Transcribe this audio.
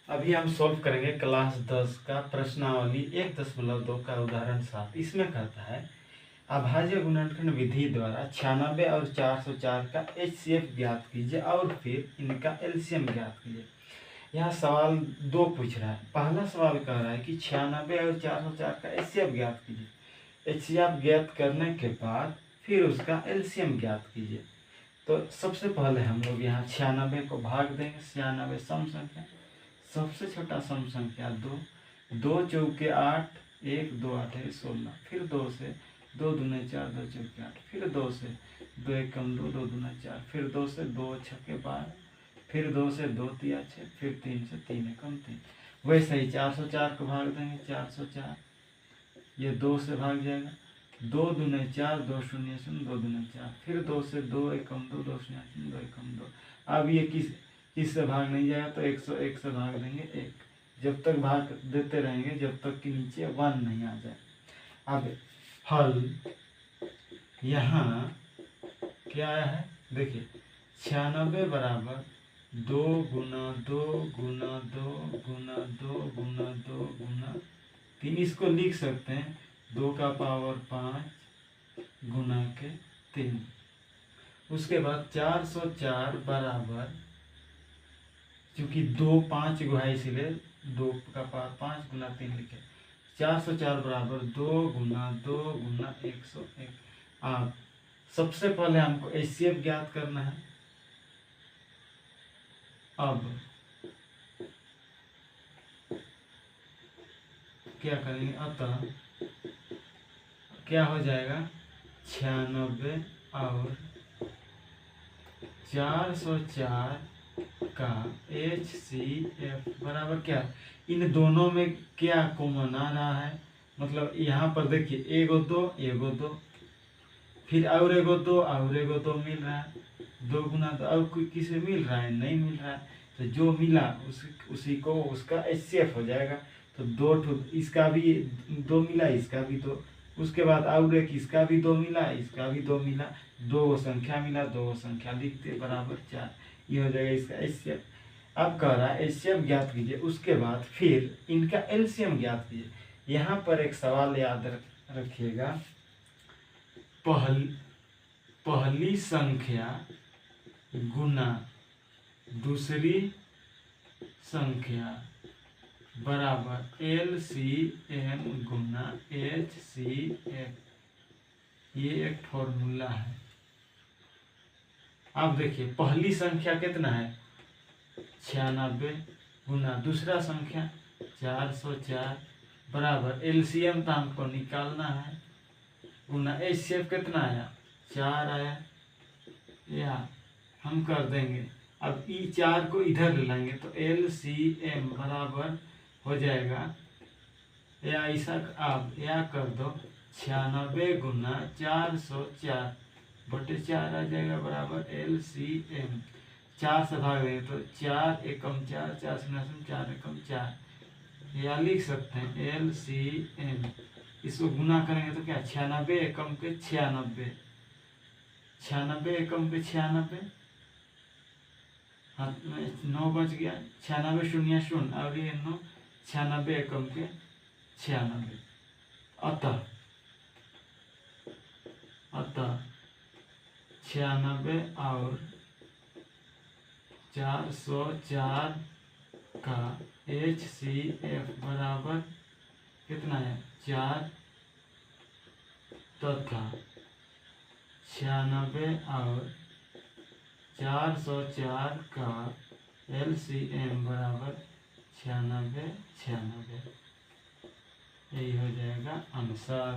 अभी हम सॉल्व करेंगे क्लास 10 का प्रश्नावली 1.2 का उदाहरण 7। इसमें कहता है अभाज्य गुणनखंड विधि द्वारा 96 और 404 का HCF ज्ञात कीजिए और फिर इनका एलसीएम ज्ञात कीजिए। यहाँ सवाल दो पूछ रहा है। पहला सवाल कह रहा है कि 96 और 404 का HCF ज्ञात कीजिए। HCF ज्ञात करने के बाद फिर उसका एलसीएम ज्ञात कीजिए। तो सबसे पहले हम लोग यहाँ 96 को भाग देंगे। 96 सम संख्या, सबसे छोटा सम संख्या 2, 2 चौके 8, 1 2 8 16, फिर 2 से 2 दूने 4, 2 चौके 8, फिर 2 से 2 1 कम 2, 2 दूना 4, फिर 2 से 2 छक्के 12, फिर 2 से 2 तिया 6, फिर 3 से 3 एकम 3। वैसे ही 404 को भाग देंगे। 404 ये 2 से भाग जाएगा। 2 दूने 4, 2 शून्य शून्य, 2 दूने 4, फिर 2 से 2 एकम 2, 2 शून्य शून्य, 2 एकम 2। अब ये किस से भाग नहीं जाएगा तो 101 से भाग देंगे 1। जब तक भाग देते रहेंगे जब तक कि नीचे 1 नहीं आ जाए। अब हल यहाँ क्या आया है देखिए, 96 बराबर 2 गुना 2 गुना 2 गुना 2 गुना 2 गुना 3। इसको लिख सकते हैं 2 का पावर 5 गुना के 3। उसके बाद 404 बराबर, क्योंकि 2 5 गो है इसलिए 2 का पावर 5 गुना 3 लिखे। 404 बराबर 2 गुना 2 गुना 101। आप सबसे पहले हमको HCF ज्ञात करना है। अब क्या करेंगे, अतः क्या हो जाएगा 96 और 404 का HCF बराबर क्या, इन दोनों में क्या कॉमन आ रहा है। मतलब यहाँ पर देखिए एगो 2 एगो 2, फिर और एगो 2 और एगो 2 मिल रहा है। 2 गुना 2 और किसे मिल रहा है, नहीं मिल रहा है। तो जो मिला उसी को उसका HCF हो जाएगा। तो 2 इसका भी 2 मिला, इसका भी 2, उसके बाद और एक इसका भी 2 मिला, इसका भी 2 मिला, 2 संख्या मिला, 2 संख्या लिखते बराबर 4। ये हो जाएगा इसका HCF। अब कह रहा है HCF ज्ञात कीजिए, उसके बाद फिर इनका LCM ज्ञात कीजिए। यहाँ पर एक सवाल याद रखिएगा, पहली संख्या गुना दूसरी संख्या बराबर LCM गुना HCF। ये एक फॉर्मूला है। अब देखिए पहली संख्या कितना है 96 गुना दूसरा संख्या 404 बराबर LCM तो हमको निकालना है, गुना HCF कितना आया 4 आया। या हम कर देंगे, अब ई 4 को इधर ले लाएंगे तो LCM बराबर हो जाएगा, या ऐसा अब या कर दो 96 गुना 404 बटे 4 आ जाएगा बराबर LCM। 4 से भाग देंगे तो 4 एकम 4, 4 शून्य शून्य, 4 एकम 4। या लिख सकते हैं LCM। इसको गुना करेंगे तो क्या 96 एकम के 96, 96 एकम के 96, हाँ 9 बच गया। 96 शून्य शून्य और ये 9, 96 एकम के 96। अतः 96 और 404 का HCF बराबर कितना है 4, तथा 96 और 404 का LCM बराबर 96 96। यही हो जाएगा आंसर।